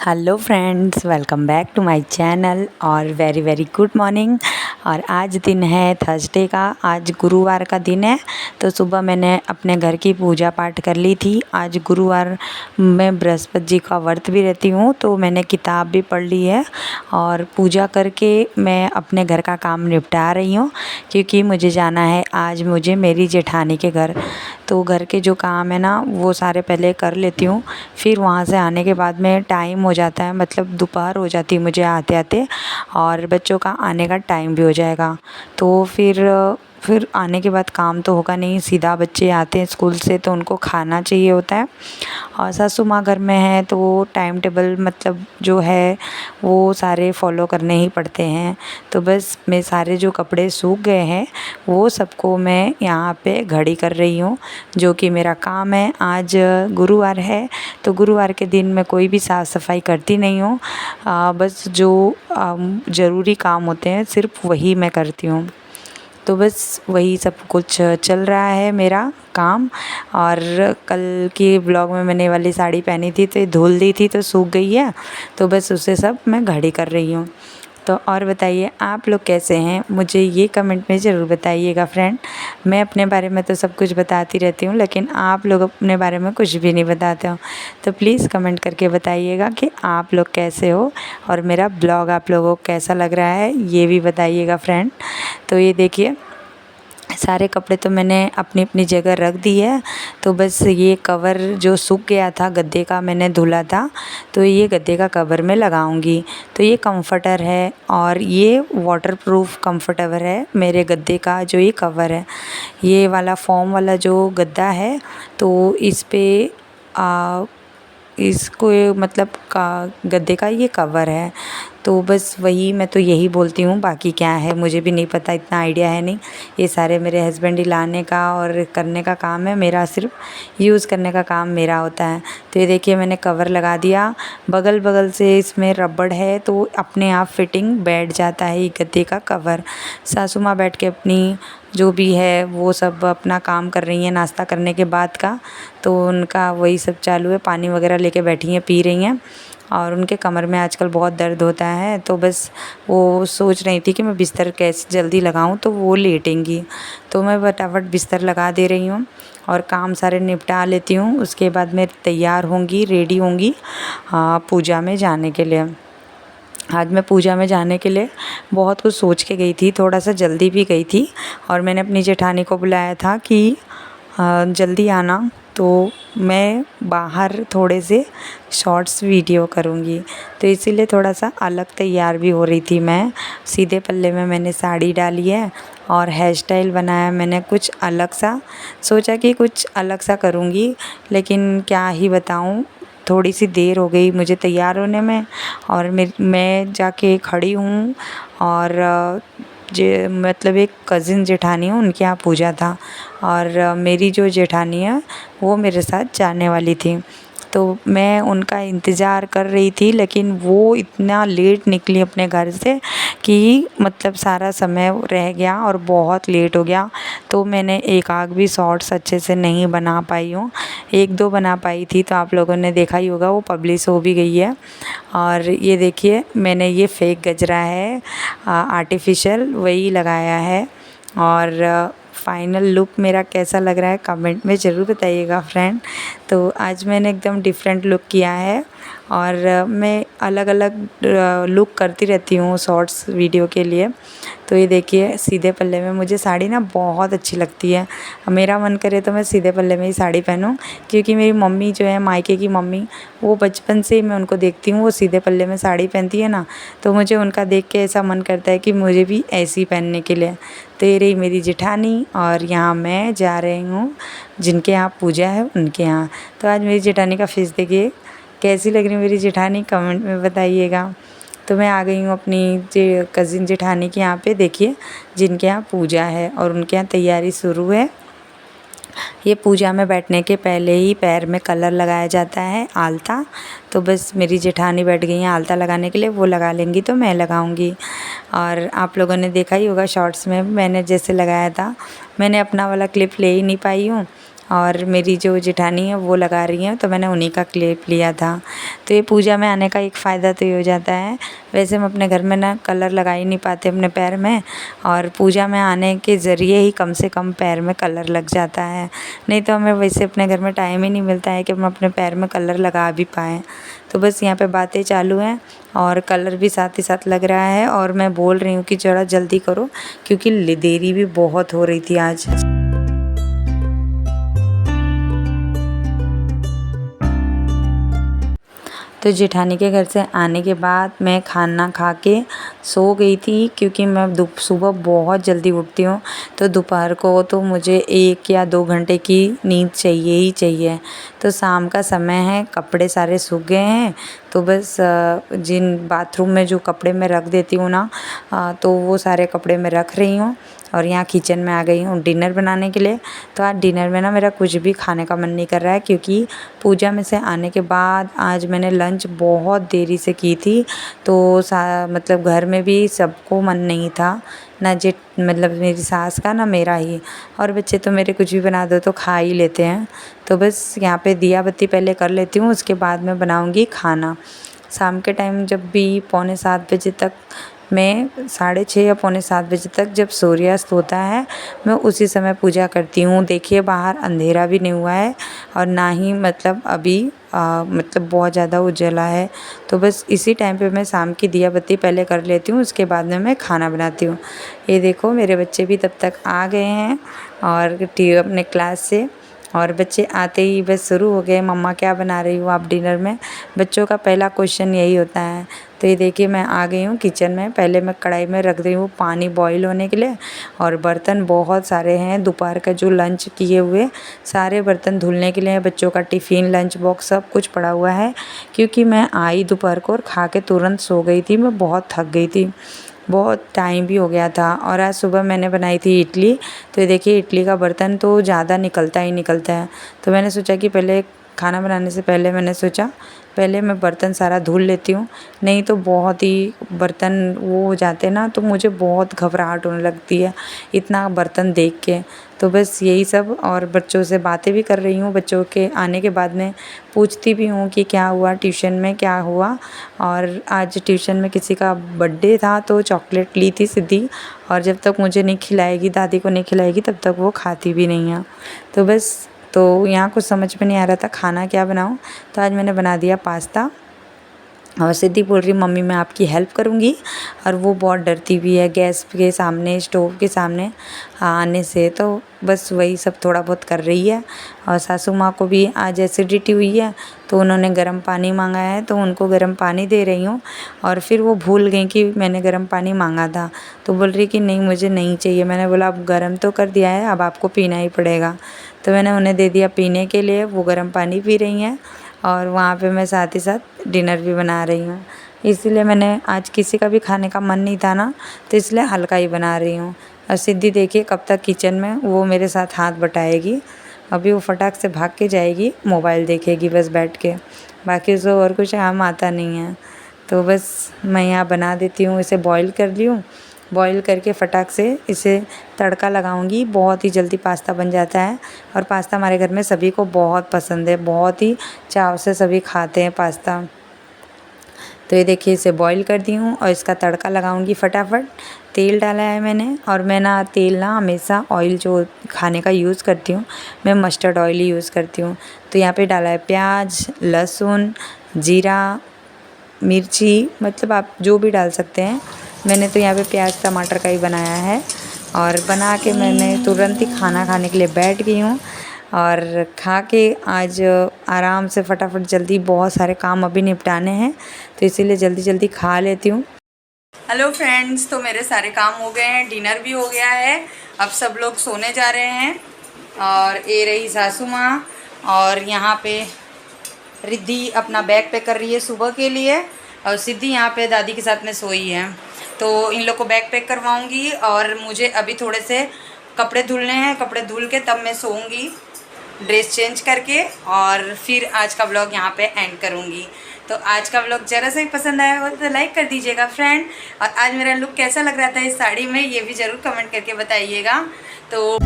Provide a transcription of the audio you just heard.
Hello friends, welcome back to my channel और very very good morning. और आज दिन है थर्सडे का, आज गुरुवार का दिन है। तो सुबह मैंने अपने घर की पूजा पाठ कर ली थी। आज गुरुवार मैं बृहस्पति जी का व्रत भी रहती हूँ, तो मैंने किताब भी पढ़ ली है और पूजा करके मैं अपने घर का काम निपटा रही हूँ, क्योंकि मुझे जाना है आज मुझे मेरी जेठानी के घर। तो घर के जो काम है ना वो सारे पहले कर लेती हूँ, फिर वहाँ से आने के बाद में टाइम हो जाता है, मतलब दोपहर हो जाती है मुझे आते आते, और बच्चों का आने का टाइम भी हो जाएगा। तो फिर आने के बाद काम तो होगा नहीं, सीधा बच्चे आते हैं स्कूल से तो उनको खाना चाहिए होता है। और सासू माँ घर में है तो वो टाइम टेबल मतलब जो है वो सारे फॉलो करने ही पड़ते हैं। तो बस मैं सारे जो कपड़े सूख गए हैं वो सबको मैं यहाँ पे घड़ी कर रही हूँ, जो कि मेरा काम है। आज गुरुवार है तो गुरुवार के दिन मैं कोई भी साफ़ सफाई करती नहीं हूँ, बस जो ज़रूरी काम होते हैं सिर्फ वही मैं करती हूँ। तो बस वही सब कुछ चल रहा है मेरा काम। और कल के ब्लॉग में मैंने वाली साड़ी पहनी थी तो ये धुल दी थी तो सूख गई है, तो बस उसे सब मैं घड़ी कर रही हूँ। तो और बताइए आप लोग कैसे हैं, मुझे ये कमेंट में ज़रूर बताइएगा फ्रेंड। मैं अपने बारे में तो सब कुछ बताती रहती हूँ, लेकिन आप लोग अपने बारे में कुछ भी नहीं बताते हो। तो प्लीज़ कमेंट करके बताइएगा कि आप लोग कैसे हो और मेरा ब्लॉग आप लोगों को कैसा लग रहा है, ये भी बताइएगा फ्रेंड। तो ये देखिए सारे कपड़े तो मैंने अपनी अपनी जगह रख दी है। तो बस ये कवर जो सूख गया था गद्दे का, मैंने धुला था, तो ये गद्दे का कवर मैं लगाऊंगी। तो ये कंफर्टर है और ये वाटरप्रूफ कंफर्टेबल है मेरे गद्दे का जो ये कवर है। ये वाला फॉर्म वाला जो गद्दा है तो इस पे इसको मतलब का गद्दे का ये कवर है। तो बस वही मैं तो यही बोलती हूँ, बाकी क्या है मुझे भी नहीं पता, इतना आइडिया है नहीं। ये सारे मेरे हस्बैंड ही लाने का और करने का काम है, मेरा सिर्फ यूज़ करने का काम मेरा होता है। तो ये देखिए मैंने कवर लगा दिया, बगल बगल से इसमें रबड़ है तो अपने आप फिटिंग बैठ जाता है ये गद्दे का कवर। सासू माँ बैठ के अपनी जो भी है वो सब अपना काम कर रही हैं नाश्ता करने के बाद का, तो उनका वही सब चालू है, पानी वगैरह लेके बैठी हैं पी रही हैं। और उनके कमर में आजकल बहुत दर्द होता है, तो बस वो सोच रही थी कि मैं बिस्तर कैसे जल्दी लगाऊं, तो वो लेटेंगी। तो मैं फटाफट बिस्तर लगा दे रही हूँ और काम सारे निपटा लेती हूँ। उसके बाद मैं तैयार होंगी, रेडी होंगी पूजा में जाने के लिए। आज मैं पूजा में जाने के लिए बहुत कुछ सोच के गई थी, थोड़ा सा जल्दी भी गई थी। और मैंने अपनी जेठानी को बुलाया था कि जल्दी आना, तो मैं बाहर थोड़े से शॉर्ट्स वीडियो करूँगी, तो इसीलिए थोड़ा सा अलग तैयार भी हो रही थी मैं। सीधे पल्ले में मैंने साड़ी डाली है और हेयर स्टाइल बनाया मैंने कुछ अलग सा, सोचा कि कुछ अलग सा करूँगी, लेकिन क्या ही बताऊँ, थोड़ी सी देर हो गई मुझे तैयार होने में। और मैं जाके खड़ी हूँ और जे मतलब एक कज़िन जेठानी है उनके यहाँ पूजा था, और मेरी जो जेठानी है वो मेरे साथ जाने वाली थी। तो मैं उनका इंतज़ार कर रही थी, लेकिन वो इतना लेट निकली अपने घर से कि मतलब सारा समय रह गया और बहुत लेट हो गया। तो मैंने एक आग भी शॉर्ट्स अच्छे से नहीं बना पाई हूँ, एक दो बना पाई थी, तो आप लोगों ने देखा ही होगा वो पब्लिश हो भी गई है। और ये देखिए मैंने ये फेक गजरा है आर्टिफिशियल वही लगाया है। और फाइनल लुक मेरा कैसा लग रहा है कमेंट में ज़रूर बताइएगा फ्रेंड। तो आज मैंने एकदम डिफरेंट लुक किया है और मैं अलग अलग लुक करती रहती हूँ शॉर्ट्स वीडियो के लिए। तो ये देखिए सीधे पल्ले में मुझे साड़ी ना बहुत अच्छी लगती है, मेरा मन करे तो मैं सीधे पल्ले में ही साड़ी पहनूं, क्योंकि मेरी मम्मी जो है मायके की मम्मी, वो बचपन से ही मैं उनको देखती हूँ वो सीधे पल्ले में साड़ी पहनती है ना, तो मुझे उनका देख के ऐसा मन करता है कि मुझे भी ऐसी पहनने के लिए। तो ये रही मेरी जेठानी और यहाँ मैं जा रही हूँ जिनके यहाँ पूजा है उनके यहाँ। तो आज मेरी जेठानी का फेस देखिए, कैसी लग रही मेरी जेठानी कमेंट में बताइएगा। तो मैं आ गई हूँ अपनी कज़िन जेठानी के यहाँ पे, देखिए जिनके यहाँ पूजा है और उनके यहाँ तैयारी शुरू है। ये पूजा में बैठने के पहले ही पैर में कलर लगाया जाता है आलता, तो बस मेरी जेठानी बैठ गई हैं आलता लगाने के लिए, वो लगा लेंगी तो मैं लगाऊंगी। और आप लोगों ने देखा ही होगा शॉर्ट्स में मैंने जैसे लगाया था, मैंने अपना वाला क्लिप ले ही नहीं पाई हूँ, और मेरी जो जेठानी है वो लगा रही हैं, तो मैंने उन्हीं का क्लिप लिया था। तो ये पूजा में आने का एक फ़ायदा तो ये हो जाता है, वैसे हम अपने घर में ना कलर लगा ही नहीं पाते अपने पैर में, और पूजा में आने के ज़रिए ही कम से कम पैर में कलर लग जाता है। नहीं तो हमें वैसे अपने घर में टाइम ही नहीं मिलता है कि हम अपने पैर में कलर लगा भी पाएँ। तो बस यहाँ पे बातें चालू हैं और कलर भी साथ ही साथ लग रहा है, और मैं बोल रही हूँ कि ज़रा जल्दी करो क्योंकि देरी भी बहुत हो रही थी आज। तो जेठानी के घर से आने के बाद मैं खाना खा के सो गई थी, क्योंकि मैं सुबह बहुत जल्दी उठती हूँ, तो दोपहर को तो मुझे 1 या 2 घंटे की नींद चाहिए ही चाहिए। तो शाम का समय है, कपड़े सारे सूख गए हैं, तो बस जिन बाथरूम में जो कपड़े मैं रख देती हूँ ना, तो वो सारे कपड़े मैं रख रही हूँ और यहाँ किचन में आ गई हूँ डिनर बनाने के लिए। तो आज डिनर में ना मेरा कुछ भी खाने का मन नहीं कर रहा है, क्योंकि पूजा में से आने के बाद आज मैंने लंच बहुत देरी से की थी, तो मतलब घर में भी सबको मन नहीं था, ना मतलब मेरी सास का ना मेरा ही, और बच्चे तो मेरे कुछ भी बना दो तो खा ही लेते हैं। तो बस यहाँ पे दिया बत्ती पहले कर लेती हूँ, उसके बाद मैं बनाऊँगी खाना। शाम के टाइम जब भी 6:45 बजे तक, मैं 6:30 या 6:45 बजे तक जब सूर्यास्त होता है, मैं उसी समय पूजा करती हूँ। देखिए बाहर अंधेरा भी नहीं हुआ है और ना ही मतलब अभी मतलब बहुत ज़्यादा उजाला है। तो बस इसी टाइम पे मैं शाम की दिया बत्ती पहले कर लेती हूँ, उसके बाद में मैं खाना बनाती हूँ। ये देखो मेरे बच्चे भी तब तक आ गए हैं और अपने क्लास से, और बच्चे आते ही बस शुरू हो गए, मम्मा क्या बना रही हो आप डिनर में। बच्चों का पहला क्वेश्चन यही होता है। तो ये देखिए मैं आ गई हूँ किचन में, पहले मैं कढ़ाई में रख रही हूँ पानी बॉईल होने के लिए, और बर्तन बहुत सारे हैं, दोपहर का जो लंच किए हुए सारे बर्तन धुलने के लिए, बच्चों का टिफ़िन लंच बॉक्स सब कुछ पड़ा हुआ है, क्योंकि मैं आई दोपहर को और खा के तुरंत सो गई थी, मैं बहुत थक गई थी, बहुत टाइम भी हो गया था। और आज सुबह मैंने बनाई थी इडली, तो ये देखिए इडली का बर्तन तो ज़्यादा निकलता ही निकलता है। तो मैंने सोचा कि पहले खाना बनाने से पहले मैंने सोचा पहले मैं बर्तन सारा धुल लेती हूँ, नहीं तो बहुत ही बर्तन वो हो जाते हैं ना, तो मुझे बहुत घबराहट होने लगती है इतना बर्तन देख के। तो बस यही सब, और बच्चों से बातें भी कर रही हूँ, बच्चों के आने के बाद में पूछती भी हूँ कि क्या हुआ ट्यूशन में, क्या हुआ। और आज ट्यूशन में किसी का बर्थडे था, तो चॉकलेट ली थी सिद्धि, और जब तक मुझे नहीं खिलाएगी, दादी को नहीं खिलाएगी, तब तक वो खाती भी नहीं है। तो बस, तो यहाँ कुछ समझ में नहीं आ रहा था खाना क्या बनाऊँ, तो आज मैंने बना दिया पास्ता। और सिद्धि बोल रही मम्मी मैं आपकी हेल्प करूँगी, और वो बहुत डरती भी है गैस के सामने, स्टोव के सामने आने से, तो बस वही सब थोड़ा बहुत कर रही है। और सासू माँ को भी आज एसिडिटी हुई है, तो उन्होंने गर्म पानी मांगा है, तो उनको गर्म पानी दे रही हूँ। और फिर वो भूल गई कि मैंने गर्म पानी मांगा था, तो बोल रही कि नहीं मुझे नहीं चाहिए। मैंने बोला अब गर्म तो कर दिया है, अब आपको पीना ही पड़ेगा। तो मैंने उन्हें दे दिया पीने के लिए, वो गर्म पानी पी रही हैं, और वहाँ पे मैं साथ ही साथ डिनर भी बना रही हूँ। इसीलिए मैंने आज किसी का भी खाने का मन नहीं था ना, तो इसलिए हल्का ही बना रही हूँ। और सिद्धि देखिए कब तक किचन में वो मेरे साथ हाथ बटाएगी, अभी वो फटाक से भाग के जाएगी, मोबाइल देखेगी बस बैठ के, बाकी उसको और कुछ काम आता नहीं है। तो बस मैं यहाँ बना देती हूँ, इसे बॉईल कर ली हूँ, बॉईल करके फटाक से इसे तड़का लगाऊंगी, बहुत ही जल्दी पास्ता बन जाता है। और पास्ता हमारे घर में सभी को बहुत पसंद है, बहुत ही चाव से सभी खाते हैं पास्ता। तो ये देखिए इसे बॉईल कर दी हूँ और इसका तड़का लगाऊंगी फटाफट। तेल डाला है मैंने, और मैं ना तेल ना हमेशा ऑयल जो खाने का यूज़ करती हूँ, मैं मस्टर्ड ऑयल ही यूज़ करती हूँ। तो यहाँ पे डाला है प्याज, लहसुन, जीरा, मिर्ची, मतलब आप जो भी डाल सकते हैं। मैंने तो यहाँ पे प्याज टमाटर का ही बनाया है, और बना के मैंने तुरंत ही खाना खाने के लिए बैठ गई हूँ। और खा के आज आराम से फटाफट जल्दी बहुत सारे काम अभी निपटाने हैं, तो इसीलिए जल्दी जल्दी खा लेती हूँ। हेलो फ्रेंड्स, तो मेरे सारे काम हो गए हैं, डिनर भी हो गया है, अब सब लोग सोने जा रहे हैं। और ये रही सासू माँ, और यहाँ पे रिद्धि अपना बैग पैक कर रही है सुबह के लिए, और सिद्धि यहाँ पे दादी के साथ में सोई है। तो इन लोग को बैग पैक करवाऊँगी, और मुझे अभी थोड़े से कपड़े धुलने हैं, कपड़े धुल के तब मैं सोऊंगी ड्रेस चेंज करके, और फिर आज का व्लॉग यहाँ पे एंड करूँगी। तो आज का व्लॉग ज़रा सा ही पसंद आया हो तो लाइक कर दीजिएगा फ्रेंड, और आज मेरा लुक कैसा लग रहा था इस साड़ी में ये भी ज़रूर कमेंट करके बताइएगा। तो